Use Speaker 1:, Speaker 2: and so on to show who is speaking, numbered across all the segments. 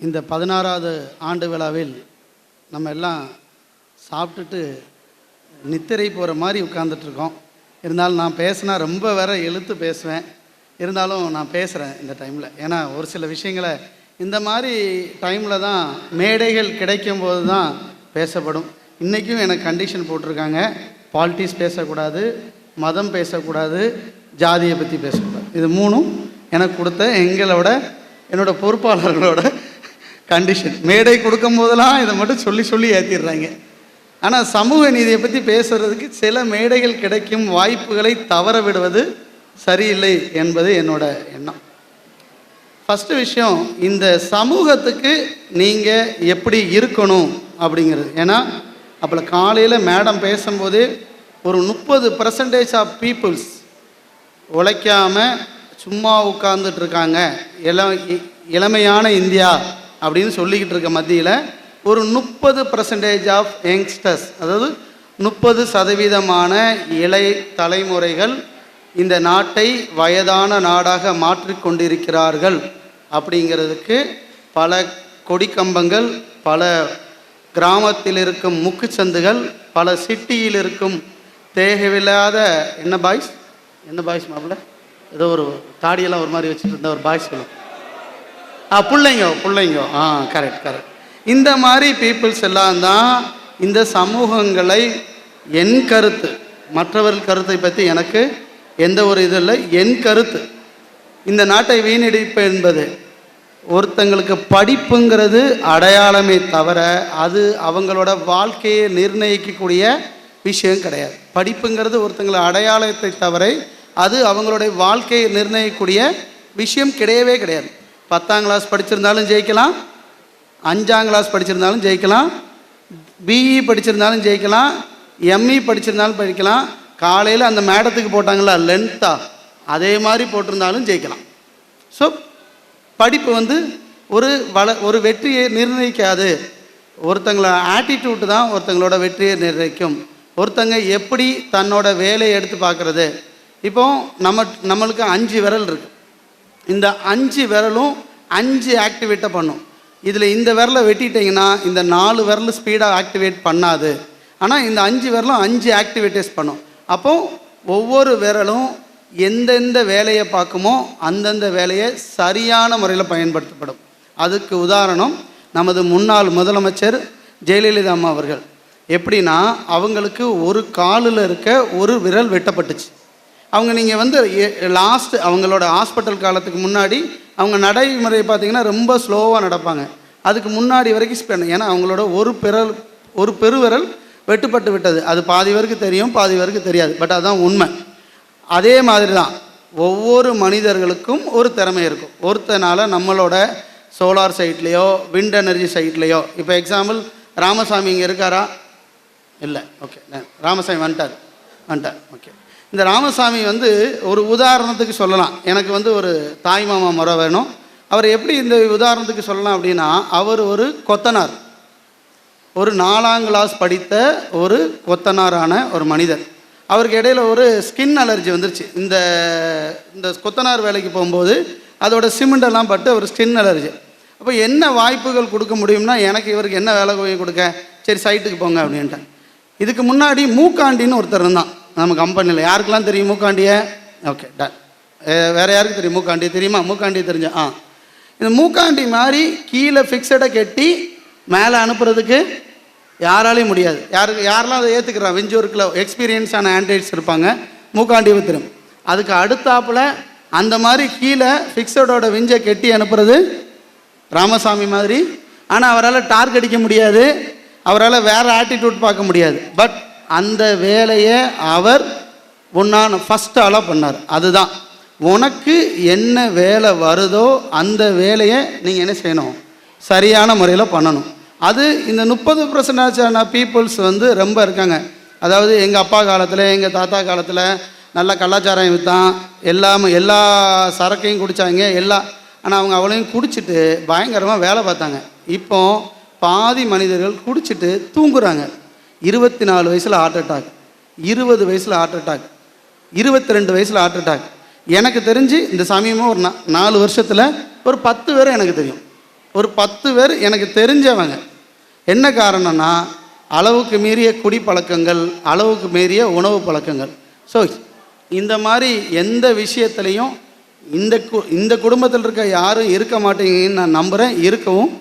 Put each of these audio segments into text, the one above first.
Speaker 1: இந்த 16வது ஆண்டு விழாவில் நம்ம எல்லாம் சாப்பிட்டுட்டு நித்திரை போகிற மாதிரி உட்கார்ந்துட்ருக்கோம். இருந்தாலும் நான் பேசினா ரொம்ப வேற இழுத்து பேசுவேன். இருந்தாலும் நான் பேசுகிறேன் இந்த டைமில். ஏன்னா ஒரு சில விஷயங்களை இந்த மாதிரி டைமில் தான் மேடைகள் கிடைக்கும்போது தான் பேசப்படும். இன்றைக்கும் எனக்கு கண்டிஷன் போட்டிருக்காங்க, பாலிட்டிக்ஸ் பேசக்கூடாது, மதம் பேசக்கூடாது, ஜாதியை பற்றி பேசக்கூடாது. இது மூணும் எனக்கு கொடுத்த என்னோட பொறுப்பாளர்களோட கண்டிஷன். மேடை கொடுக்கும் போதெல்லாம் இதை மட்டும் சொல்லி ஏற்றிடுறாங்க. ஆனால் சமூக நீதியை பற்றி பேசுகிறதுக்கு சில மேடைகள் கிடைக்கும் வாய்ப்புகளை தவற விடுவது சரியில்லை என்பது என்னோட எண்ணம். ஃபஸ்ட்டு விஷயம், இந்த சமூகத்துக்கு நீங்கள் எப்படி இருக்கணும் அப்படிங்கிறது. ஏன்னா அப்போ காலையில் மேடம் பேசும்போது ஒரு 30% ஆஃப் பீப்புள்ஸ் உழைக்காமல் சும்மா உட்கார்ந்துட்டுருக்காங்க, இளமையான இந்தியா அப்படின்னு சொல்லிக்கிட்டு இருக்க மத்தியில் ஒரு 30% ஆஃப் யங்ஸ்டர்ஸ், அதாவது 30% இளைய தலைமுறைகள் இந்த நாட்டை வயதான நாடாக மாற்றிக்கொண்டிருக்கிறார்கள். அப்படிங்கிறதுக்கு பல கொடிக்கம்பங்கள், பல கிராமத்தில் இருக்கும் முக்குச்சந்துகள், பல சிட்டியில் இருக்கும் தேவையில்லாத என்ன பாய்ஸ் மாப்பிள்ள ஏதோ ஒரு தாடியெல்லாம் ஒரு மாதிரி வச்சுட்டு இருந்த ஒரு பாய்ஸ் சொல்லும், பிள்ளைங்க கரெக்ட். இந்த மாதிரி பீப்புள்ஸ் எல்லாம் தான் இந்த சமூகங்களை, என் கருத்து, மற்றவர்கள் கருத்தை பற்றி எனக்கு எந்த ஒரு இது இல்லை, என் கருத்து, இந்த நாட்டை வீணடிப்பு என்பது ஒருத்தங்களுக்கு படிப்புங்கிறது அடையாளமே தவிர அது அவங்களோட வாழ்க்கையை நிர்ணயிக்கக்கூடிய விஷயம் கிடையாது. படிப்புங்கிறது ஒருத்தங்களை அடையாளத்தை தவிர அது அவங்களுடைய வாழ்க்கையை நிர்ணயிக்கக்கூடிய விஷயம் கிடையவே கிடையாது. 10ஆம் கிளாஸ் படிச்சிருந்தாலும் ஜெயிக்கலாம், 5ஆம் கிளாஸ் படிச்சிருந்தாலும் ஜெயிக்கலாம், பிஇ படிச்சிருந்தாலும் ஜெயிக்கலாம், எம்இ படிச்சிருந்தாலும் படிக்கலாம். காலையில் அந்த மேடத்துக்கு போட்டாங்களா லென்த்தாக, அதே மாதிரி போட்டிருந்தாலும் ஜெயிக்கலாம். ஸோ படிப்பு ஒரு வெற்றியை நிர்ணயிக்காது. ஒருத்தங்களோட ஆட்டிடியூட் தான் ஒருத்தங்களோட வெற்றியை நிர்ணயிக்கும். ஒருத்தங்க எப்படி தன்னோட வேலையை எடுத்து பார்க்குறது. இப்போ நம்மளுக்கு 5 விரல் இருக்குது. இந்த 5 விரலும் 5 ஆக்டிவேட்டை பண்ணும். இதில் இந்த விரலை வெட்டிட்டிங்கன்னா இந்த 4 விரல் ஸ்பீடாக ஆக்டிவேட் பண்ணாது. ஆனால் இந்த 5 விரலும் 5 ஆக்டிவேட்டஸ் பண்ணும். அப்போது ஒவ்வொரு விரலும் எந்தெந்த வேலையை பார்க்குமோ அந்தந்த வேலையை சரியான முறையில் பயன்படுத்தப்படும். அதுக்கு உதாரணம் நமது முன்னாள் முதலமைச்சர் ஜெயலலிதா அம்மா அவர்கள். எப்படின்னா அவங்களுக்கு ஒரு காலில் இருக்க ஒரு விரல் வெட்டப்பட்டுச்சு. அவங்க நீங்கள் லாஸ்ட் அவங்களோட ஹாஸ்பிட்டல் காலத்துக்கு முன்னாடி அவங்க நடைமுறை பார்த்திங்கன்னா ரொம்ப ஸ்லோவாக நடப்பாங்க. அதுக்கு முன்னாடி வரைக்கும் ஸ்பெண்ட், ஏன்னா அவங்களோட ஒரு பெருவிரல் வெட்டுப்பட்டு விட்டது. அது பாதி பேருக்கு தெரியும், பாதி பேருக்கு தெரியாது. பட் அதுதான் உண்மை. அதே மாதிரி தான் ஒவ்வொரு மனிதர்களுக்கும் ஒரு திறமை இருக்கும். ஒருத்தனால நம்மளோட சோலார் சைட்லேயோ விண்ட் எனர்ஜி சைட்லேயோ, இப்போ எக்ஸாம்பிள் ராமசாமி இங்கே இருக்காரா? இல்லை, ஓகே, ராமசாமி வந்துட்டார். ஓகே, இந்த ராமசாமி ஒரு உதாரணத்துக்கு சொல்லலாம். எனக்கு ஒரு தாய் மாமா முறை வேணும். அவர் எப்படி இந்த உதாரணத்துக்கு சொல்லலாம் அப்படின்னா, அவர் ஒரு கொத்தனார், ஒரு 4ஆம் கிளாஸ் படித்த ஒரு கொத்தனாரான ஒரு மனிதர். அவருக்கு இடையில் ஒரு ஸ்கின் அலர்ஜி வந்துருச்சு. இந்த கொத்தனார் வேலைக்கு போகும்போது அதோட சிமெண்டெல்லாம் பட்டு ஒரு ஸ்கின் அலர்ஜி. அப்போ என்ன வாய்ப்புகள் கொடுக்க முடியும்னா, எனக்கு இவருக்கு என்ன வேலை கொடுக்க, சரி சைட்டுக்கு போங்க அப்படின்ட்டேன். இதுக்கு முன்னாடி மூக்காண்டின்னு ஒருத்தர் இருந்தான் நம்ம கம்பெனியில். யாருக்கெல்லாம் தெரியும் மூக்காண்டியை? Okay, ton. வேறு யாருக்கு தெரியும் மூக்காண்டி? தெரியுமா? மூக்காண்டி தெரிஞ்ச இந்த மூக்காண்டி மாதிரி கீழே ஃபிக்ஸடை கட்டி மேலே அனுப்புறதுக்கு யாராலையும் முடியாது. யாரெல்லாம் அதை ஏற்றுக்கிறான்? வெஞ்சூருக்குள்ள எக்ஸ்பீரியன்ஸான ஆண்ட்ராய்ட்ஸ் இருப்பாங்க, மூக்காண்டியை தெரியும். அதுக்கு அடுத்தாப்பில் அந்த மாதிரி கீழே ஃபிக்ஸடோட விஞ்சை கெட்டி அனுப்புறது ராமசாமி மாதிரி. ஆனால் அவரால் டார்க் அடிக்க முடியாது, அவரால் வேறு ஆட்டிடியூட் பார்க்க முடியாது. பட் அந்த வேலையை அவர் ஃபஸ்ட் ஆளாக பண்ணார். அதுதான், உனக்கு என்ன வேலை வருதோ அந்த வேலையை நீங்கள் என்ன செய்யணும், சரியான முறையில் பண்ணணும். அது இந்த 30% பீப்புள்ஸ் ரொம்ப இருக்காங்க. அதாவது எங்கள் அப்பா காலத்தில், எங்கள் தாத்தா காலத்தில் நல்லா கலாச்சாரம் விற்றான், எல்லா சரக்கையும் குடித்தாங்க ஆனால் அவங்க அவ்வளோயும் குடிச்சிட்டு பயங்கரமாக வேலை பார்த்தாங்க. இப்போ பாதி மனிதர்கள் குடிச்சிட்டு தூங்குறாங்க. 24 வயசில் ஹார்ட் அட்டாக், 20 வயசில் ஹார்ட் அட்டாக், 22 வயசில் ஹார்ட் அட்டாக். எனக்கு தெரிஞ்சு இந்த சமயமாக ஒரு 4 வருஷத்தில் ஒரு 10 பேர் எனக்கு தெரியும். ஒரு 10 பேர் எனக்கு தெரிஞ்சவங்க. என்ன காரணம்னா, அளவுக்கு மீறிய குடிப்பழக்கங்கள், அளவுக்கு மீறிய உணவு பழக்கங்கள். ஸோ இந்த மாதிரி எந்த விஷயத்துலையும் இந்த குடும்பத்தில் இருக்க யாரும் இருக்க மாட்டீங்கன்னு நான் நம்புகிறேன், இருக்கவும்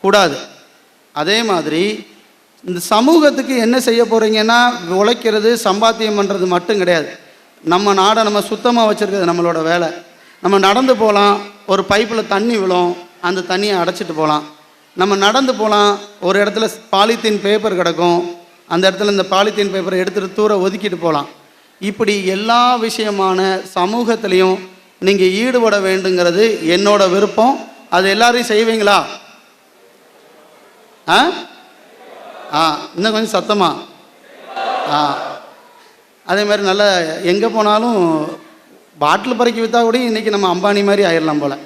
Speaker 1: கூடாது. அதே மாதிரி இந்த சமூகத்துக்கு என்ன செய்ய போகிறீங்கன்னா, உழைக்கிறது சம்பாத்தியம் பண்ணுறது மட்டும் கிடையாது. நம்ம நாடை நம்ம சுத்தமாக வச்சுருக்கிறது நம்மளோட வேலை. நம்ம நடந்து போகலாம், ஒரு பைப்பில் தண்ணி விழும், அந்த தண்ணியை அடைச்சிட்டு போகலாம். நம்ம நடந்து போகலாம், ஒரு இடத்துல பாலித்தீன் பேப்பர் கிடக்கும், அந்த இடத்துல இந்த பாலித்தீன் பேப்பரை எடுத்துகிட்டு தூர ஒதுக்கிட்டு போகலாம். இப்படி எல்லா விஷயமான சமூகத்திலையும் நீங்கள் ஈடுபட வேண்டுங்கிறது என்னோட விருப்பம். அது எல்லாரையும் செய்வீங்களா? இன்னும் கொஞ்சம் சத்தமா. அதே மாதிரி நல்லா எங்கே போனாலும் பாட்டில் பறக்கி விற்றா கூட இன்றைக்கி நம்ம அம்பானி மாதிரி ஆயிடலாம் போல்.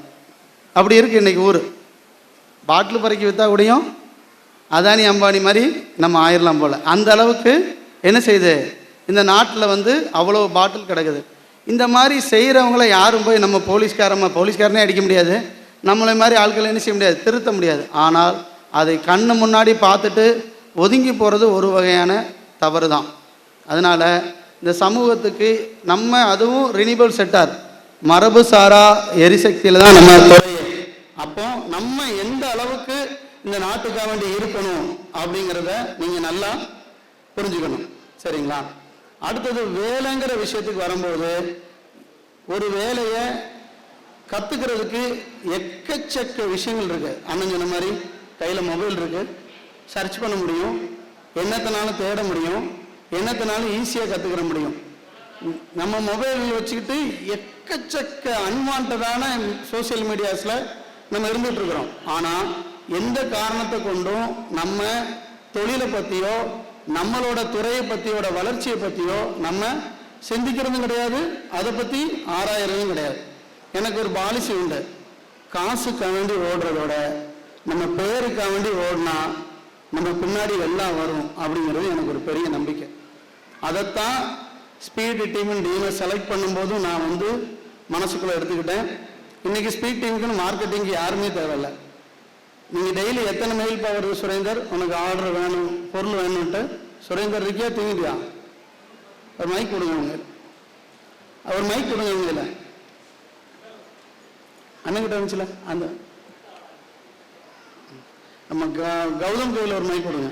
Speaker 1: அப்படி இருக்குது இன்றைக்கி ஊர். பாட்டில் பறக்கி விற்றா கூடயும் அதானி அம்பானி மாதிரி நம்ம ஆயிடலாம் போல். அந்த அளவுக்கு என்ன செய்யுது இந்த நாட்டில் அவ்வளோ பாட்டில் கிடக்குது. இந்த மாதிரி செய்கிறவங்கள யாரும் போய் நம்ம போலீஸ்காரனே அடிக்க முடியாது, நம்மளை மாதிரி ஆட்களை என்ன செய்ய முடியாது, திருத்த முடியாது. ஆனால் அதை கண்ணு முன்னாடி பார்த்துட்டு ஒதுங்கி போகிறது ஒரு வகையான தவறு தான். அதனால் இந்த சமூகத்துக்கு நம்ம அதுவும் ரினியூவல் செக்டார் மரபு சாரா எரிசக்தியில் தான் நம்ம துறையே. அப்போ நம்ம எந்த அளவுக்கு இந்த நாட்டுக்காக வேண்டி இருக்கணும் அப்படிங்கிறத நீங்கள் நல்லா புரிஞ்சுக்கணும். சரிங்களா? அடுத்தது வேலைங்கிற விஷயத்துக்கு வரும்போது, ஒரு வேலையை கற்றுக்கிறதுக்கு எக்கச்சக்க விஷயங்கள் இருக்குது. அண்ணன் சொன்ன மாதிரி கையில் மொபைல் இருக்குது, சர்ச் பண்ண முடியும், என்னத்தினாலும் தேட முடியும், என்னத்தினாலும் ஈஸியாக கற்றுக்கிற முடியும். நம்ம மொபைல் வச்சுக்கிட்டு எக்கச்சக்க அன்வான்டான சோசியல் மீடியாஸில் நம்ம இருந்துகிட்டு இருக்கிறோம். ஆனால் எந்த காரணத்தை கொண்டும் நம்ம தொழிலை பற்றியோ நம்மளோட துறையை பற்றியோட வளர்ச்சியை பற்றியோ நம்ம சிந்திக்கிறதும் கிடையாது, அதை பற்றி ஆராயறதும் கிடையாது. எனக்கு ஒரு பாலிசி உண்டு, காசுக்காக வேண்டி ஓடுறதோட நம்ம பேருக்காக வேண்டி ஓடினா நம்ம பின்னாடி எல்லாம் வரும் அப்படிங்கிறது எனக்கு ஒரு பெரிய நம்பிக்கை. அதைத்தான் ஸ்பீடு டீம் டீமை செலக்ட் பண்ணும்போதும் நான் மனசுக்குள்ளே எடுத்துக்கிட்டேன். இன்றைக்கி ஸ்பீட் டீமுக்குன்னு மார்க்கெட்டிங்கு யாருமே தேவையில்லை. நீங்கள் டெய்லி எத்தனை மெயில் வருது, சுரேந்தர் உனக்கு ஆர்டர் வேணும், பொருள் வேணும்ன்ட்டு, சுரேந்தர் இருக்கியா தூங்கிட்டியா, ஒரு மைக் கொடுங்க, அவர் மைக் கொடுங்க. இல்லை அண்ணங்கிட்ட இருந்துச்சுல, அந்த நம்ம கௌதம் கோயில் ஒரு மைக் கொடுங்க.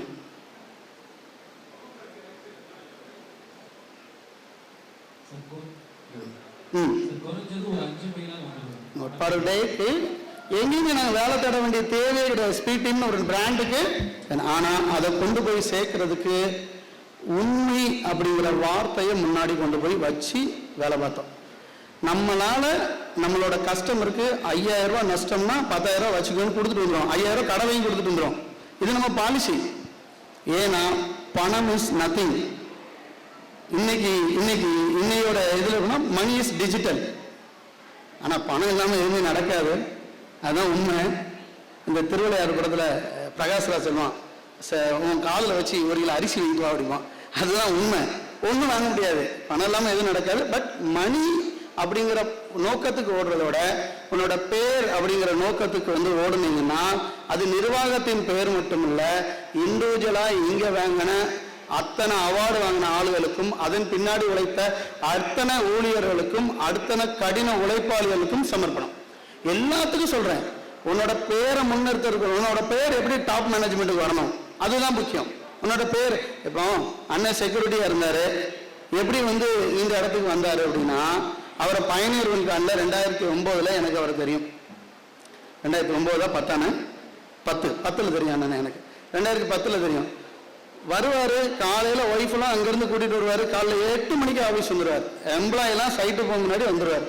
Speaker 1: பர் டேக்கு எங்கேயுமே நாங்கள் வேலை தேட வேண்டிய தேவையே கிடையாது. ஸ்பீட்டின்னு ஒரு பிராண்டுக்கு. ஆனால் அதை கொண்டு போய் சேர்க்கறதுக்கு உண்மை அப்படிங்கிற வார்த்தையை முன்னாடி கொண்டு போய் வச்சு வேலை பார்த்தோம். நம்மளால நம்மளோட கஸ்டமருக்கு 5000 ரூபா நஷ்டம்னா 10000 ரூபா வச்சுக்கணும்னு கொடுத்துட்டு வந்துடும். 5000 ரூபா கடவையும் கொடுத்துட்டு வந்துடும். இது நம்ம பாலிசி. ஏன்னா பணம் இஸ் நத்திங். இன்னையோட இதில் மணி இஸ் டிஜிட்டல். ஆனால் பணம் இல்லாமல் எதுவுமே நடக்காது. அதுதான் உண்மை. இந்த திருவிளையாடு படத்தில் பிரகாஷ்ராஜ் சொல்லுவான், உன் காலில் வச்சு 1 கிலோ அரிசி வைக்குவா அப்படிமா. அதுதான் உண்மை. ஒன்றும் வாங்க முடியாது, பணம் இல்லாமல் எதுவும் நடக்காது. பட் மணி அப்படிங்கிற நோக்கத்துக்கு ஓடுறதோட உன்னோட பேர் அப்படிங்கிற நோக்கத்துக்கு ஓடுனீங்கன்னா அது நிர்வாகத்தின் பேர் மட்டும் இல்லை, இண்டிவிஜுவலாக இங்கே வாங்கின அத்தனை அவார்டு வாங்கின ஆளுகளுக்கும் அதன் பின்னாடி உழைத்த அத்தனை ஊழியர்களுக்கும் அத்தனை கடின உழைப்பாளிகளுக்கும் சமர்ப்பணம். எல்லாத்துக்கும் சொல்றேன், உன்னோட பேரை முன்னிறுத்த, உன்னோட பேர் எப்படி டாப் மேனேஜ்மெண்ட்டுக்கு வரணும் அதுதான் முக்கியம். உன்னோட பேர் இப்போ அண்ணன் செக்யூரிட்டியா இருந்தாரு, எப்படி இந்த இடத்துக்கு வந்தாரு அப்படின்னா, அவரை பயணியர் வந்தான்ல 2009 எனக்கு அவரை தெரியும். 2009 10 10 தெரியும் அண்ணன், எனக்கு 2010 தெரியும். வருவார், காலையில் ஒய்ஃபெல்லாம் அங்கேருந்து கூட்டிகிட்டு வருவார். காலையில் 8 மணிக்கு ஆஃபீஸ் வந்துடுவார். எம்ப்ளாயெல்லாம் சைட்டுக்கு போக முன்னாடி வந்துடுவார்.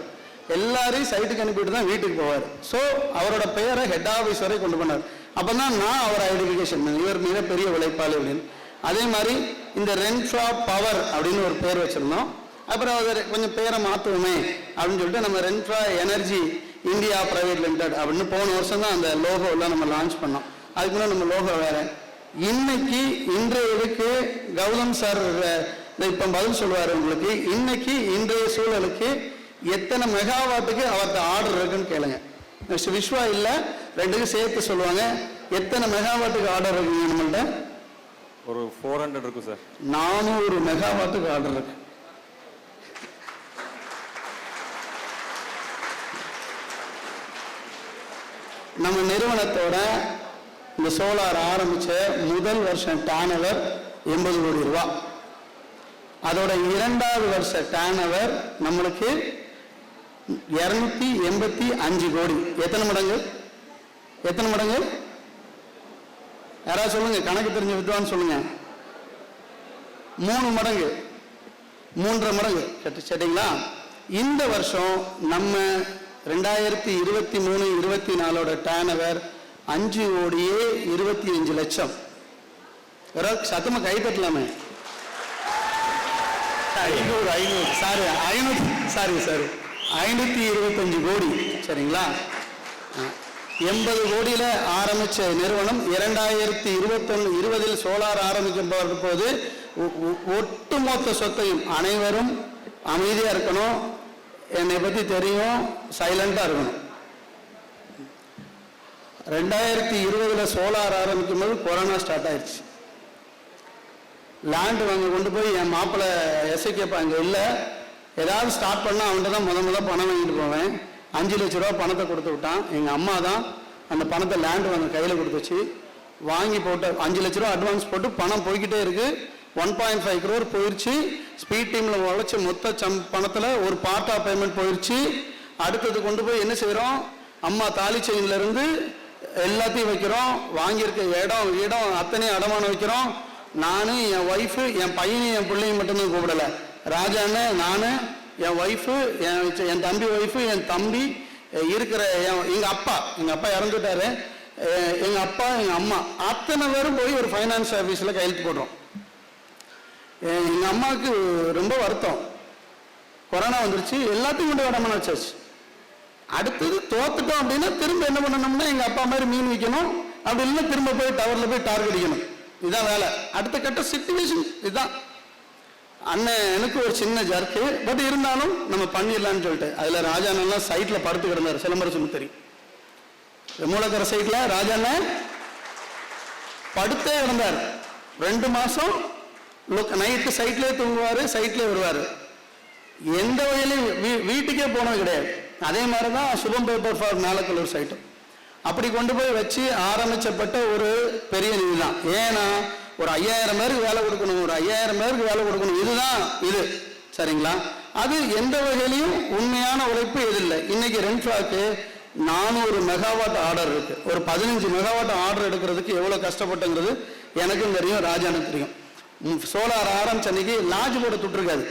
Speaker 1: எல்லாரையும் சைட்டுக்கு அனுப்பிட்டு தான் வீட்டுக்கு போவார். ஸோ அவரோட பெயரை ஹெட் ஆஃபீஸ் வரை கொண்டு போனார். அப்போ தான் நான் அவர் ஐடென்டிஃபிகேஷன், இவர் மிகப்பெரிய உழைப்பாளி அப்படின்னு. அதே மாதிரி இந்த ரென்ஃப்ரா பவர் அப்படின்னு ஒரு பேர் வச்சுருந்தோம். அப்புறம் அவர் கொஞ்சம் பேரை மாற்றுவோமே அப்படின்னு சொல்லிட்டு நம்ம ரென்ஃப்ரா எனர்ஜி இந்தியா பிரைவேட் லிமிடெட் அப்படின்னு போன வருஷம் தான் அந்த லோகோலாம் நம்ம லான்ச் பண்ணோம். அதுக்கு முன்னாடி நம்ம லோகோ வேறு. இன்னைக்கு இன்றைய இதுக்கு கௌதம் சார் இப்போ பதில் சொல்லுவார் உங்களுக்கு. இன்னைக்கு இன்றைய சூழலுக்கு எத்தனை மெகாவாட்டுக்கு அவர்கிட்ட ஆர்டர் இருக்குன்னு கேளுங்க. நெக்ஸ்ட் விஸ்வா இல்லை, ரெண்டுக்கும் சேர்த்து சொல்லுவாங்க. எத்தனை மெகாவாட்டுக்கு ஆர்டர் இருக்குங்க நம்மள்ட்ட?
Speaker 2: ஒரு 400 இருக்கும் சார்.
Speaker 1: 400 மெகாவாட்டுக்கு ஆர்டர் இருக்கு. நம்ம நிறுவனத்தோட இந்த சோலார் ஆரம்பிச்ச முதல் வருஷம் டர்ன்ஓவர் 80 கோடி ரூபாய். அதோட 2வது வருஷ டர்ன்ஓவர் நம்மளுக்கு 285 கோடி. எத்தனை மடங்கு? எத்தனை மடங்கு? யாராவது சொல்லுங்க, கணக்கு தெரிஞ்ச வித்வான் சொல்லுங்க. 3 மடங்கு, 3.5 மடங்கு. சரிங்களா? இந்த வருஷம் நம்ம 2023-24 டர்ன்ஓவர் 5 கோடியே 25 லட்சம். சத்தமா கை தட்டலாமே. 525 கோடி. சரிங்களா? 80 கோடியில ஆரம்பிச்ச நிறுவனம் 2021-20 சோலார் ஆரம்பிக்கும் போது ஒட்டுமொத்த சொத்தையும், அனைவரும் அமைதியா இருக்கணும், என்னை பத்தி தெரியும், சைலண்டா இருக்கணும். 2020 சோலார் ஆரம்பிக்கும் போது கொரோனா ஸ்டார்ட் ஆயிடுச்சு. லேண்ட் வாங்க கொண்டு போய் என் மாப்பிள்ளை எஸ்ஐகேப்பா அங்கே இல்லை, ஏதாவது ஸ்டார்ட் பண்ணால் அவன்கிட்ட தான் முத பணம் வாங்கிட்டு போவேன். 5 லட்ச ரூபா பணத்தை கொடுத்து விட்டான். எங்கள் அம்மா தான் அந்த பணத்தை லேண்டு வாங்க கையில் கொடுத்துச்சு. வாங்கி போட்டு 5 லட்ச ரூபா அட்வான்ஸ் போட்டு பணம் போய்கிட்டே இருக்குது. 1.5 crore போயிடுச்சு. ஸ்பீட் டீமில் உழைச்ச மொத்த பணத்தில் ஒரு பார்ட் ஆஃப் பேமெண்ட் போயிடுச்சு. அடுத்தது கொண்டு போய் என்ன செய்கிறோம்? அம்மா தாலி செயின்லேருந்து எல்லாத்தையும் வைக்கிறோம். வாங்கியிருக்க இடம் அத்தனையும் அடமானம் வைக்கிறோம். நான், என் ஒய்ஃபு, என் பையனையும் என் பிள்ளையும் மட்டும்தான் கூப்பிடலை. ராஜான்னு நான், என் ஒய்ஃபு, என் தம்பி ஒய்ஃபு, என் தம்பி இருக்கிற எங்கள் அப்பா இறந்துட்டாரு. எங்கள் அப்பா, எங்கள் அம்மா அத்தனை பேரும் போய் ஒரு ஃபைனான்ஸ் ஆஃபீஸில் கையெழுத்து போடுறோம். எங்கள் அம்மாவுக்கு ரொம்ப வருத்தம். கொரோனா வந்துருச்சு, எல்லாத்தையும் கொண்டு அடமானம் வச்சாச்சு. அடுத்தது தோத்துட்டோம் அப்படின்னா திரும்ப என்ன பண்ணணும்னா எங்கள் அப்பா மாதிரி மீன் விற்கணும், அப்படி இல்லைன்னா திரும்ப போய் டவரில் போய் டார்கெட் அடிக்கணும். இதுதான் வேலை. அடுத்த கட்ட சிச்சுவேஷன் இதுதான். அண்ணன் எனக்கு ஒரு சின்ன ஜர்க்கு, பட் இருந்தாலும் நம்ம பண்ணிடலான்னு சொல்லிட்டு அதில் ராஜானெல்லாம் சைட்டில் படுத்து கிடந்தார். சிலம்பரம் சுமத்தரி மூலக்கரை சைட்டில் ராஜாண்ண படுத்தே கிடந்தார். 2 மாதம் நைட்டு சைட்லேயே தூங்குவார், சைட்லேயே வருவார். எந்த வகையிலையும் வீட்டுக்கே போனது கிடையாது. அதே மாதிரி தான் சுபம் பேப்பர் ஃபார் மேலக்கல்லூர் சைட்டும் அப்படி கொண்டு போய் வச்சு ஆரம்பிச்சப்பட்ட ஒரு பெரிய நிதி தான். ஏன்னா ஒரு 5000 பேருக்கு வேலை கொடுக்கணும், ஒரு 5000 பேருக்கு வேலை கொடுக்கணும், இதுதான் இது. சரிங்களா? அது எந்த வகையிலையும் உண்மையான உழைப்பு எது இல்லை. இன்னைக்கு ரென்ஃப்ளாக்கு 400 மெகாவாட் ஆர்டர் இருக்கு. ஒரு 15 மெகாவாட் ஆர்டர் எடுக்கிறதுக்கு எவ்வளோ கஷ்டப்பட்டுங்கிறது எனக்கும் தெரியும், ராஜானுக்கு தெரியும். சோலார் ஆரம்பிச்ச அன்னைக்கு லாட்ஜ் போட துட்டு இருக்காது,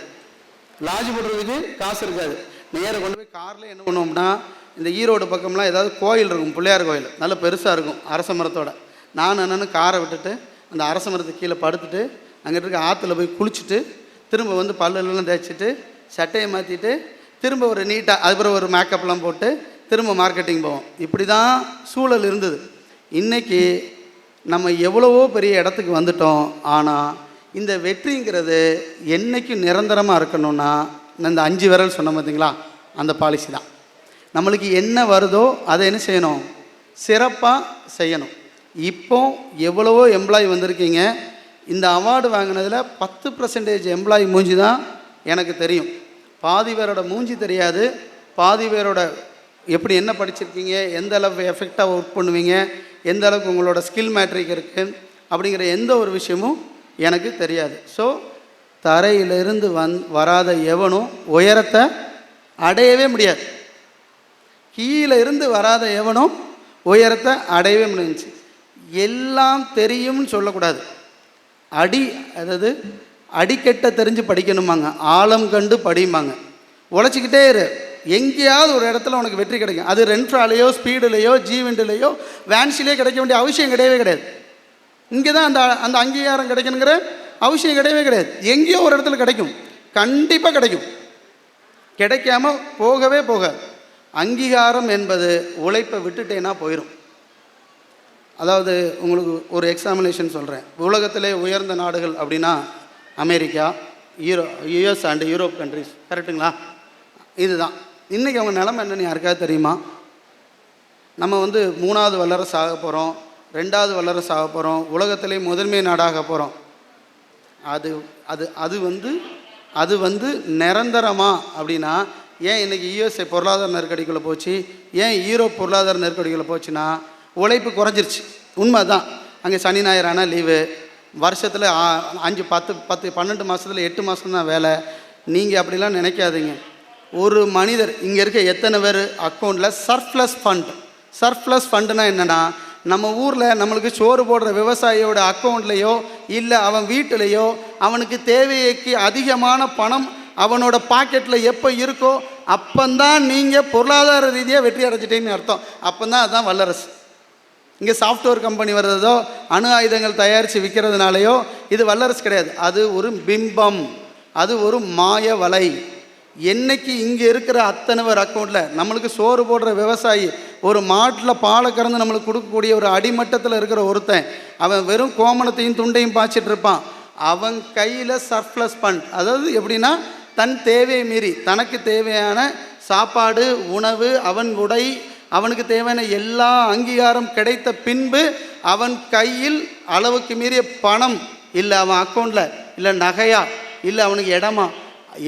Speaker 1: லாட்ஜ் போடுறதுக்கு காசு இருக்காது. நேராக கொண்டு போய் காரில் என்ன பண்ணுவோம்னா, இந்த ஈரோடு பக்கம்லாம் ஏதாவது கோயில் இருக்கும், பிள்ளையார் கோயில் நல்ல பெருசாக இருக்கும் அரச மரத்தோட. நான் என்னென்னு காரை விட்டுட்டு அந்த அரச மரத்துக்கு கீழே படுத்துட்டு அங்கிட்டு இருக்க ஆற்றுல போய் குளிச்சுட்டு திரும்ப வந்து பல்லெல்லாம் தேய்ச்சிட்டு சட்டையை மாற்றிட்டு திரும்ப ஒரு நீட்டாக அதுக்கப்புறம் ஒரு மேக்கப்லாம் போட்டு திரும்ப மார்க்கெட்டிங் போவோம். இப்படி தான் சூழல் இருந்தது. இன்றைக்கி நம்ம எவ்வளவோ பெரிய இடத்துக்கு வந்துட்டோம். ஆனால் இந்த வெற்றிங்கிறது என்றைக்கும் நிரந்தரமாக இருக்கணும்னா இந்த 5 விரல் சொன்ன பார்த்தீங்களா, அந்த பாலிசி தான். நம்மளுக்கு என்ன வருதோ அதை என்ன செய்யணும்? சிறப்பாக செய்யணும். இப்போ எவ்வளவோ எம்ப்ளாயி வந்திருக்கீங்க. இந்த அவார்டு வாங்கினதில் 10% எம்ப்ளாயி மூஞ்சி தான் எனக்கு தெரியும். பாதி பேரோட மூஞ்சி தெரியாது. பாதி பேரோட எப்படி என்ன படிச்சிருக்கீங்க, எந்த அளவுக்கு எஃபெக்டாக ஒர்க் பண்ணுவீங்க, எந்த அளவுக்கு உங்களோட ஸ்கில் மேட்ரிக் இருக்குது அப்படிங்கிற எந்த ஒரு விஷயமும் எனக்கு தெரியாது. ஸோ தரையிலிருந்து வராத எவனும் உயரத்தை அடையவே முடியாது. கீழே இருந்து வராத எவனும் உயரத்தை அடையவே முடிஞ்சிச்சு. எல்லாம் தெரியும்னு சொல்லக்கூடாது. அதாவது அடிக்கட்ட தெரிஞ்சு படிக்கணுமாங்க, ஆழம் கண்டு படியுமாங்க. உழைச்சிக்கிட்டே இரு, எங்கேயாவது ஒரு இடத்துல உனக்கு வெற்றி கிடைக்கும். அது ரென்ஃப்ராலேயோ ஸ்பீடுலேயோ ஜீவெண்டிலேயோ வேன்ஸிலேயோ கிடைக்க வேண்டிய அவசியம் கிடையவே கிடையாது. இங்கே தான் அந்த அங்கீகாரம் கிடைக்கணுங்கிற அவசியம் கிடையவே கிடையாது. எங்கேயோ ஒரு இடத்துல கிடைக்கும், கண்டிப்பாக கிடைக்கும். கிடைக்காம போகவே போகாது. அங்கீகாரம் என்பது உழைப்பை விட்டுட்டேன்னா போயிடும். அதாவது உங்களுக்கு ஒரு எக்ஸாமினேஷன் சொல்கிறேன். உலகத்திலே உயர்ந்த நாடுகள் அப்படின்னா America, US and Europe countries, கரெக்டுங்களா? இதுதான். இன்றைக்கி அவங்க நிலைமை என்னன்னு யாருக்காவது தெரியுமா? நம்ம வந்து 3வது வல்லரசு ஆக போகிறோம், 2வது வல்லரசு ஆக போகிறோம், உலகத்திலே முதன்மை நாடாக போகிறோம். அது அது அது வந்து அது வந்து நிரந்தரமா அப்படின்னா, ஏன் இன்றைக்கி யுஎஸ்ஏ பொருளாதார நெருக்கடிக்குள்ளே போச்சு, ஏன் யூரோப் பொருளாதார நெருக்கடிக்குள்ளே போச்சுன்னா உழைப்பு குறைஞ்சிருச்சு. உண்மை தான். அங்கே சனி ஞாயிறு ஆனால் லீவு, வருஷத்தில் 5 10 10 12 மாதத்தில் 8 மாதம் தான் வேலை. நீங்கள் அப்படிலாம் நினைக்காதீங்க. ஒரு மனிதர் இங்கே இருக்க எத்தனை பேர் அக்கௌண்ட்டில் சர்ப்ளஸ் ஃபண்டுனா என்னென்னா, நம்ம ஊரில் நம்மளுக்கு சோறு போடுற விவசாயியோட அக்கௌண்ட்லேயோ இல்லை அவன் வீட்டிலையோ அவனுக்கு தேவைக்கு அதிகமான பணம் அவனோட பாக்கெட்டில் எப்போ இருக்கோ அப்போந்தான் நீங்கள் பொருளாதார ரீதியாக வெற்றி அடைஞ்சிட்டேன்னு அர்த்தம். அப்போந்தான் அதுதான் வல்லரசு. இங்கே சாஃப்ட்வேர் கம்பெனி வர்றதோ அணு ஆயுதங்கள் தயாரித்து விற்கிறதுனாலையோ இது வல்லரசு கிடையாது. அது ஒரு பிம்பம், அது ஒரு மாய வலை. என்னைக்கு இங்கே இருக்கிற அத்தனை பேர் அக்கௌண்ட்டில் நம்மளுக்கு சோறு போடுற விவசாயி ஒரு மாட்டில் பாலை கறந்து நம்மளுக்கு கொடுக்கக்கூடிய ஒரு அடிமட்டத்தில் இருக்கிற ஒருத்தன் அவன் வெறும் கோமணத்தையும் துண்டையும் பாய்ச்சிட்டு இருப்பான். அவன் கையில் சர்ப்ளஸ் ஃபண்ட், அதாவது எப்படின்னா தன் தேவையை மீறி தனக்கு தேவையான சாப்பாடு, உணவு, அவன் உடை, அவனுக்கு தேவையான எல்லா அங்கீகாரம் கிடைத்த பின்பு அவன் கையில் அளவுக்கு மீறிய பணம் இல்லை, அவன் அக்கௌண்ட்டில் இல்லை நகையா இல்லை அவனுக்கு இடமா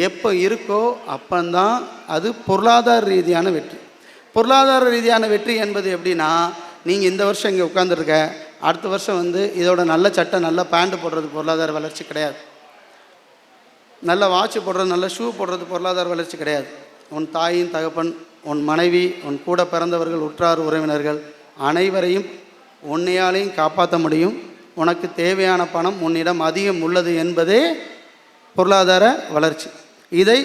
Speaker 1: எப்போ இருக்கோ அப்பந்தான் அது பொருளாதார ரீதியான வெற்றி. பொருளாதார ரீதியான வெற்றி என்பது எப்படின்னா, நீங்கள் இந்த வருஷம் இங்கே உட்காந்துருக்க, அடுத்த வருஷம் வந்து இதோட நல்ல சட்டை நல்ல பேண்ட்டு போடுறது பொருளாதார வளர்ச்சி கிடையாது. நல்ல வாட்ச் போடுறது நல்ல ஷூ போடுறது பொருளாதார வளர்ச்சி கிடையாது. உன் தாயின் தகப்பன், உன் மனைவி, உன் கூட பிறந்தவர்கள், உற்றார் உறவினர்கள் அனைவரையும் உன்னையாலையும் காப்பாற்ற முடியும். உனக்கு தேவையான பணம் உன்னிடம் அதிகம் உள்ளது என்பதே பொருளாதார வளர்ச்சி. இதை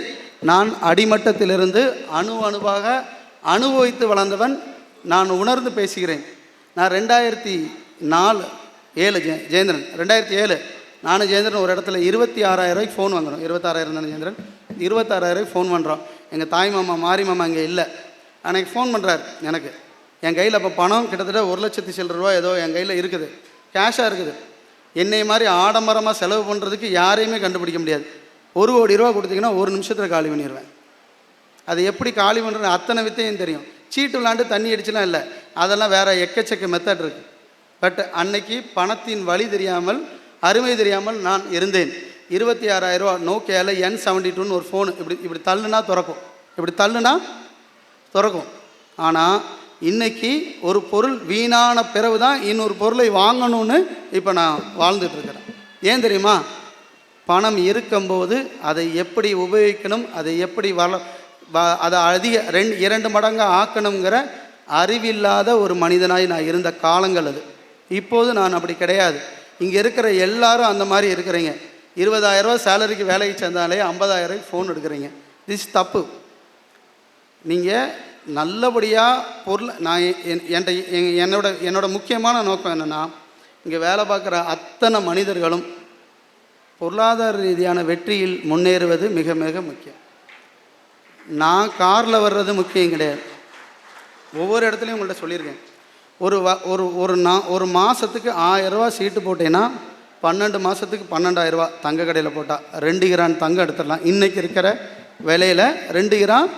Speaker 1: நான் அடிமட்டத்திலிருந்து அணுவாக அனுபவித்து வளர்ந்தவன். நான் உணர்ந்து பேசுகிறேன். நான் 2007 ஜெயேந்திரன் 2007 நானும் ஜெயேந்திரன் ஒரு இடத்துல 26,000 ஃபோன் வாங்குகிறோம். 26,000 தானே ஜெயேந்திரன்? 26,000 ஃபோன் பண்ணுறோம். எங்கள் தாய் மாமா மாரி மாமா இங்கே இல்லை. அன்றைக்கி ஃபோன் பண்ணுறாரு எனக்கு. என் கையில் அப்போ பணம் கிட்டத்தட்ட 1,00,000 சில்லற ரூபா ஏதோ என் கையில் இருக்குது, கேஷாக இருக்குது. என்னை மாதிரி ஆடம்பரமாக செலவு பண்ணுறதுக்கு யாரையுமே கண்டுபிடிக்க முடியாது. 1 கோடி ரூபா கொடுத்தீங்கன்னா 1 நிமிஷத்தில் காலி பண்ணிடுவேன். அது எப்படி காலி பண்ணுறது அத்தனை வித்தையும் தெரியும். சீட்டு விளாண்டு தண்ணி அடிச்சுலாம் இல்லை, அதெல்லாம் வேறு எக்கச்சக்க மெத்தட் இருக்குது. பட் அன்னைக்கு பணத்தின் வழி தெரியாமல், அருமை தெரியாமல் நான் இருந்தேன். 26,000 ரூபா நோக்கியாவில் N72ன்னு ஒரு ஃபோனு. இப்படி தள்ளுனா திறக்கும், இப்படி தள்ளுனா திறக்கும். ஆனால் இன்றைக்கி ஒரு பொருள் வீணான பிறகு தான் இன்னொரு பொருளை வாங்கணும்னு இப்போ நான் வாழ்ந்துட்டுருக்கிறேன். ஏன் தெரியுமா? பணம் இருக்கும்போது அதை எப்படி உபயோகிக்கணும், அதை எப்படி அதை அதிக 2 மடங்காக ஆக்கணுங்கிற அறிவில்லாத ஒரு மனிதனாய் நான் இருந்த காலங்கள் அது. இப்போது நான் அப்படி கிடையாது. இங்கே இருக்கிற எல்லாரும் அந்த மாதிரி இருக்கிறீங்க. 20,000 ரூபா சேலரிக்கு வேலைக்கு சேர்ந்தாலே 50,000 ஃபோன் எடுக்கிறீங்க. திஸ் தப்பு. நீங்கள் நல்லபடியாக பொருள் நான் என்னோட முக்கியமான நோக்கம் என்னென்னா, இங்கே வேலை பார்க்குற அத்தனை மனிதர்களும் பொருளாதார ரீதியான வெற்றியில் முன்னேறுவது மிக மிக முக்கியம். நான் காரில் வர்றது முக்கியம் கிடையாது. ஒவ்வொரு இடத்துலையும் உங்கள்கிட்ட சொல்லியிருக்கேன். ஒரு மாதத்துக்கு 1000 ரூபா சீட்டு போட்டேன்னா 12 மாதத்துக்கு 12,000 ரூபா தங்க கடையில் போட்டால் 2 கிராம் தங்கம் எடுத்துடலாம். இன்றைக்கி இருக்கிற விலையில் 2 கிராம்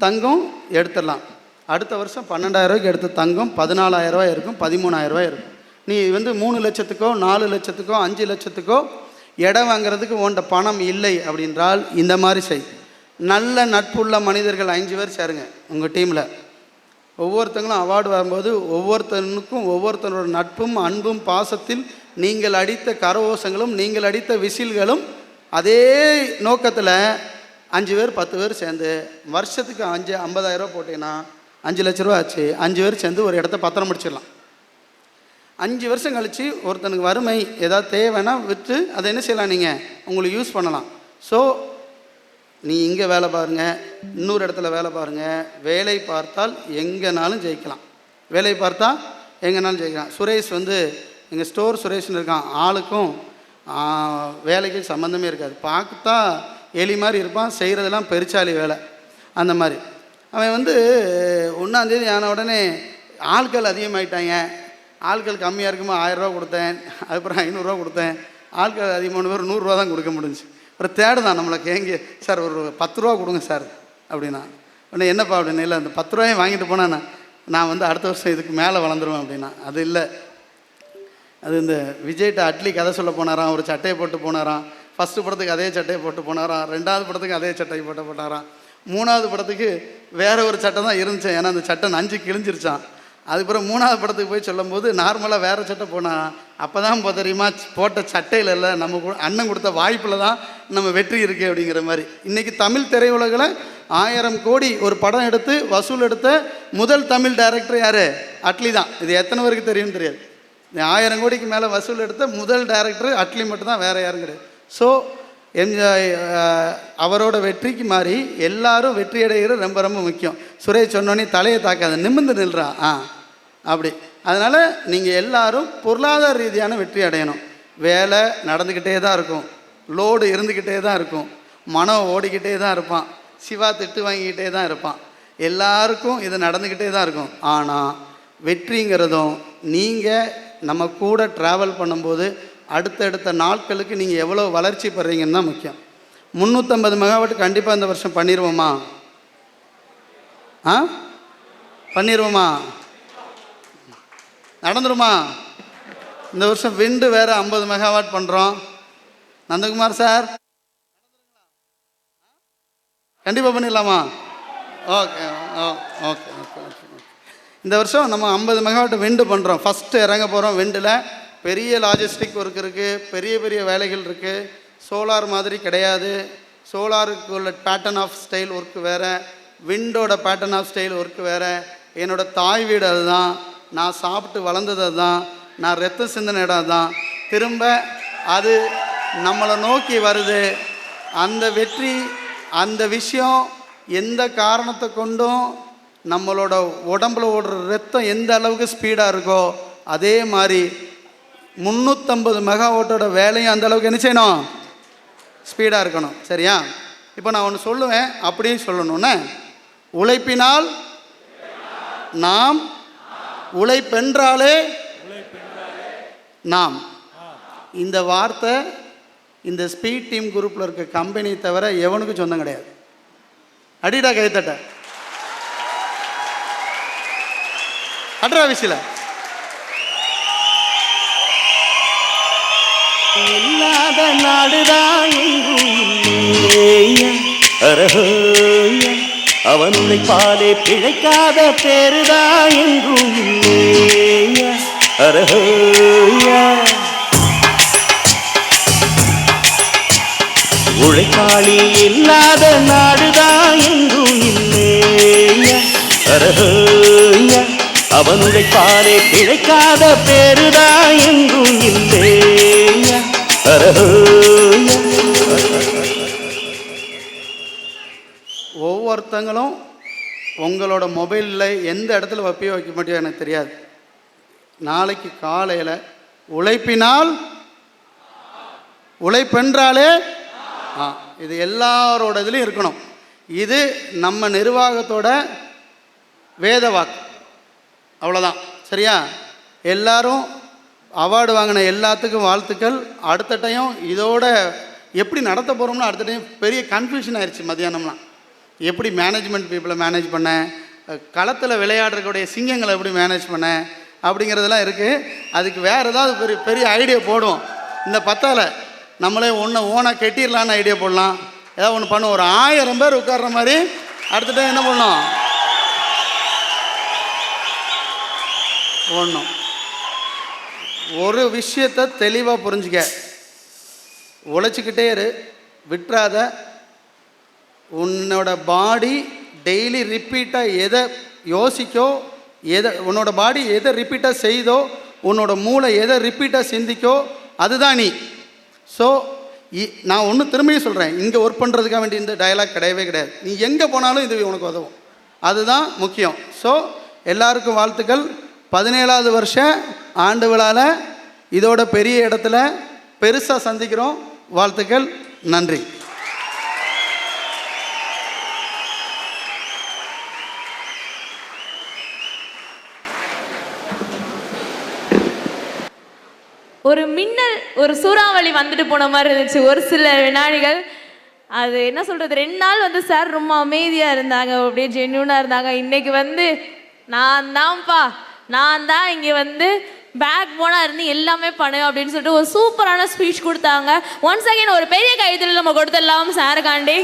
Speaker 1: தங்கம் எடுத்துடலாம். அடுத்த வருஷம் 12,000 ரூபாய்க்கு எடுத்த தங்கம் 14,000 ரூபாய் இருக்கும், 13,000 ரூபாய் இருக்கும். நீ வந்து 3 லட்சத்துக்கோ 4 லட்சத்துக்கோ 5 லட்சத்துக்கோ இடம் வாங்கிறதுக்கு உன்ட பணம் இல்லை அப்படின்றால் இந்த மாதிரி செய். நல்ல நட்புள்ள மனிதர்கள் 5 பேர் சேருங்க உங்கள் டீமில். ஒவ்வொருத்தங்களும் அவார்டு வரும்போது ஒவ்வொருத்தனுக்கும் ஒவ்வொருத்தனோட நட்பும் அன்பும் பாசத்தில் நீங்கள் அடித்த கரவோசங்களும் நீங்கள் அடித்த விசில்களும் அதே நோக்கத்தில் 5 பேர் 10 பேர் சேர்ந்து வருஷத்துக்கு 50,000 ரூபா போட்டீங்கன்னா 5 லட்ச ரூபா ஆச்சு. 5 பேர் சேர்ந்து ஒரு இடத்த பத்திரம் முடிச்சிடலாம். 5 வருஷம் கழித்து ஒருத்தனுக்கு வறுமை ஏதாவது தேவைன்னா விற்று அதை என்ன செய்யலாம், நீங்கள் உங்களுக்கு யூஸ் பண்ணலாம். ஸோ நீ இங்கே வேலை பாருங்கள், இன்னொரு இடத்துல வேலை பாருங்கள். வேலை பார்த்தால் எங்கேனாலும் ஜெயிக்கலாம். வேலை பார்த்தா எங்கேனாலும் ஜெயிக்கலாம். சுரேஷ் வந்து எங்கள் ஸ்டோர் சுரேஷ்னு இருக்கான். ஆளுக்கும் வேலைக்கும் சம்மந்தமே இருக்காது. பார்த்தா எலி மாதிரி இருப்பான், செய்கிறதெல்லாம் பெருச்சாலி வேலை. அந்த மாதிரி அவன் வந்து 1ஆம் தேதி ஆன உடனே ஆட்கள் அதிகமாகிட்டாங்க. ஆட்கள் கம்மியாக இருக்குமோ 1000 ரூபா கொடுத்தேன், அதுக்கப்புறம் 500 ரூபா கொடுத்தேன். ஆட்கள் அதிகமான பேர் 100 ரூபா தான் கொடுக்க முடிஞ்சு. அப்புறம் தேடுதான் நம்மளுக்கு, எங்கே சார் ஒரு 10 ரூபா கொடுங்க சார் அப்படின்னா. உடனே என்னப்பா அப்படின்னு, இல்லை அந்த 10 ரூபாயும் வாங்கிட்டு போனால் நான் வந்து அடுத்த வருஷம் இதுக்கு மேலே வளர்ந்துருவேன் அப்படின்னா. அது இல்லை. அது இந்த விஜய்கிட்ட அட்லி கதை சொல்ல போனாராம், ஒரு சட்டையை போட்டு போனாராம். ஃபஸ்ட்டு படத்துக்கு அதே சட்டையை போட்டு போனாராம், 2வது படத்துக்கு அதே சட்டையை போட்டு போனாராம், 3வது படத்துக்கு வேறு ஒரு சட்டை தான் இருந்துச்சு, ஏன்னா அந்த சட்டை நஞ்சு கிழிஞ்சிருச்சான். அதுக்கப்புறம் 3வது படத்துக்கு போய் சொல்லும்போது நார்மலாக வேறு சட்டை போனான். அப்போ தான் தெரியுமா போட்ட சட்டையில் இல்லை, நம்ம அண்ணன் கொடுத்த வாய்ப்பில் தான் நம்ம வெற்றி இருக்குது அப்படிங்கிற மாதிரி. இன்றைக்கி தமிழ் திரையுலகில் 1000 கோடி ஒரு படம் எடுத்து வசூல் எடுத்த முதல் தமிழ் டைரக்டர் யார்? அட்லி தான். இது எத்தனை பேருக்கு தெரியும்னு தெரியாது. 1000 கோடிக்கு மேலே வசூல் எடுத்த முதல் டைரக்டர் அட்லி மட்டும்தான், வேறு யாரும் கிடையாது. ஸோ அவரோட வெற்றிக்கு மாதிரி எல்லாரும் வெற்றி அடைகிறது ரொம்ப ரொம்ப முக்கியம். சுரேஷ் சொன்னோன்னே தலையை தாக்காத, நிமிர்ந்து நில்றா அப்படி. அதனால் நீங்கள் எல்லாரும் பொருளாதார ரீதியான வெற்றி அடையணும். வேலை நடந்துக்கிட்டே தான் இருக்கும், லோடு இருந்துக்கிட்டே தான் இருக்கும், மனம் ஓடிக்கிட்டே தான் இருப்பான், சிவா திட்டு வாங்கிக்கிட்டே தான் இருப்பான், எல்லாருக்கும் இது நடந்துக்கிட்டே தான் இருக்கும். ஆனால் வெற்றிங்கிறதும் நீங்கள் நம்ம கூட ட்ராவல் பண்ணும்போது அடுத்தடுத்த நாட்களுக்கு நீங்கள் எவ்வளோ வளர்ச்சி பெறீங்கன்னு தான் முக்கியம். 350 மெகாவாட் கண்டிப்பாக இந்த வருஷம் பண்ணிடுவோமா? பண்ணிடுவோமா? நடந்துருமா? இந்த வருஷம் விண்டு வேறு 50 மெகாவாட் பண்ணுறோம். நந்தகுமார் சார் கண்டிப்பாக பண்ணிடலாமா? Okay okay okay okay. இந்த வருஷம் நம்ம 50 மெகாவாட் விண்டு பண்ணுறோம். ஃபஸ்ட்டு இறங்க போகிறோம். விண்டில் பெரிய லாஜிஸ்டிக் ஒர்க் இருக்குது, பெரிய பெரிய வேலைகள் இருக்குது. சோலார் மாதிரி கிடையாது. சோலாருக்கு உள்ள பேட்டர்ன் ஆஃப் ஸ்டைல் ஒர்க்கு வேறு, விண்டோட பேட்டர்ன் ஆஃப் ஸ்டைல் ஒர்க்கு வேறு. என்னோடய தாய் வீடு அதுதான், நான் சாப்பிட்டு வளர்ந்தது அதுதான், நான் ரத்த சிந்தனை இடம் அதுதான். திரும்ப அது நம்மளை நோக்கி வருது. அந்த வெற்றி, அந்த விஷயம் எந்த காரணத்தை கொண்டும் நம்மளோட உடம்புல ஓடுற ரத்தம் எந்த அளவுக்கு ஸ்பீடாக இருக்கோ அதே மாதிரி 350 மெகாவாட்டோட வேலையும் அந்த அளவுக்கு என்ன செய்யணும்? ஸ்பீடாக இருக்கணும். சரியா? இப்போ நான் ஒன்று சொல்லுவேன், அப்படியே சொல்லணும்னு. உழைப்பினால் நாம், உழைப்பென்றாலே நாம். இந்த வார்த்தை இந்த ஸ்பீட் டீம் குரூப்பில் இருக்க கம்பெனி தவிர எவனுக்கும் சொந்தம் கிடையாது. அடிடா கைத்தட்ட அட்ரா விஷயில
Speaker 3: இல்லாத நாடுதான் அவன் உழைப்பாலே பிழைக்காத பேருதான் எங்கும் இல்லையா. உழைப்பாளி இல்லாத நாடுதான் எங்கும் இல்லையா. அவன் உழைப்பாலே பிழைக்காத பேருதான் எங்கும் இல்லையா.
Speaker 1: ஒவ்வொருத்தங்களும் உங்களோட மொபைலில் எந்த இடத்துல வைப்பியோ வைக்க மாட்டியோ எனக்கு தெரியாது. நாளைக்கு காலையில் உழைப்பினால், உழைப்பென்றாலே இது எல்லாரோட இதுலையும் இருக்கணும். இது நம்ம நிர்வாகத்தோட வேத வாக்கு. அவ்வளோதான். சரியா? எல்லாரும் அவார்டு வாங்கின எல்லாத்துக்கும் வாழ்த்துக்கள். அடுத்த டைம் இதோட எப்படி நடத்த போகிறோம்னா அடுத்த டைம் பெரிய கன்ஃபியூஷன் ஆயிடுச்சு. மத்தியானம்லாம் எப்படி மேனேஜ்மெண்ட் பீப்புளை மேனேஜ் பண்ண, களத்தில் விளையாடுறக்கூடிய சிங்கங்களை எப்படி மேனேஜ் பண்ண அப்படிங்கிறதெல்லாம் இருக்குது. அதுக்கு வேறு ஏதாவது பெரிய பெரிய ஐடியா போடுவோம். இந்த 10ல் நம்மளே ஒன்று ஓனாக கெட்டிடலான்னு ஐடியா போடலாம். ஏதாவது ஒன்று பண்ணுவோம். ஒரு 1000 பேர் உட்கார்ற மாதிரி அடுத்த டைம் என்ன பண்ணோம்? ஒன்றும் ஒரு விஷயத்தை தெளிவாக புரிஞ்சுக்க. உழைச்சிக்கிட்டே இரு, விட்டுறாத. உன்னோட பாடி டெய்லி ரிப்பீட்டாக எதை யோசிக்கோ, எதை உன்னோட பாடி எதை ரிப்பீட்டாக செய்தோ, உன்னோட மூளை எதை ரிப்பீட்டாக சிந்திக்கோ அதுதான் நீ. ஸோ நான் ஒன்று திரும்பியும் சொல்கிறேன், இங்கே ஒர்க் பண்ணுறதுக்காக வேண்டிய இந்த டயலாக் கிடையவே கிடையாது. நீ எங்கே போனாலும் இது உனக்கு உதவும். அதுதான் முக்கியம். ஸோ எல்லாருக்கும் வாழ்த்துக்கள். 17வது வருஷ ஆண்டு விழாவில் இதோட பெரிய இடத்துல பெருசாக சந்திக்கிறோம். வாழ்த்துக்கள். நன்றி.
Speaker 4: ஒரு மின்னல், ஒரு சூறாவளி வந்துட்டு போன மாதிரி இருந்துச்சு ஒரு சில வினாடிகள். அது என்ன சொல்கிறது, 2 நாள் வந்து சார் ரொம்ப அமைதியாக இருந்தாங்க, அப்படியே ஜென்யூனாக இருந்தாங்க. இன்றைக்கி வந்து நான் தான் இங்கே வந்து பேக் போனாக இருந்து எல்லாமே பண்ணுவேன் அப்படின்னு சொல்லிட்டு ஒரு சூப்பரான ஸ்பீச் கொடுத்தாங்க. ஒன்ஸ் அகைன் ஒரு பெரிய கைதல் நம்ம கொடுத்துடலாம் சாருக்காண்டி.